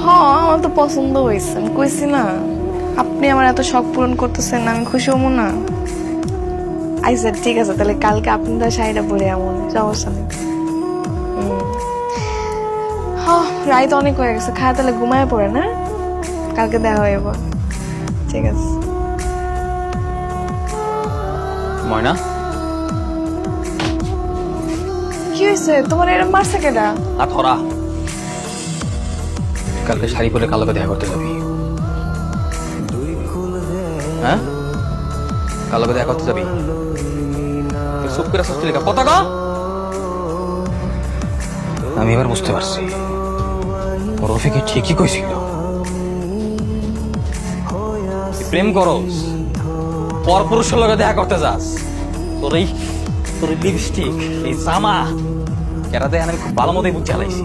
আমার তো পছন্দ হয়েছে, আমি কইছি না আপনি আমার এত শখ পূরণ করতেছেন, আমি খুশি হবো না? আচ্ছা ঠিক আছে, তাহলে কালকে আপনার শাড়িটা পরে এমন সমস্যা নেই। হ্যাঁ রাত অনেক হয়ে গেছে, খায় তাহলে ঘুমায় পড়ে না, কালকে দেখা হইব। ঠিক আছে। ময়না, কি হয়েছে তোমার, এরকম মারছে কেডা? আর ধরা কালকে শাড়ি পরে কালোকে দেখা করতে যাবি। হ্যাঁ, কালোকে দেখা করতে যাবি। চুপ করে আসছিস লেখা পতাকা। আমি এবার বুঝতে পারছি রফিকে ঠিকই কইছিল, প্রেম করস পর পুরুষের লগে দেখা করতে যাস। তোর এই লিপস্টিক, এই জামা, এরা দেখেন আমি খুব ভালো মতোই বুঝে চালাইছি।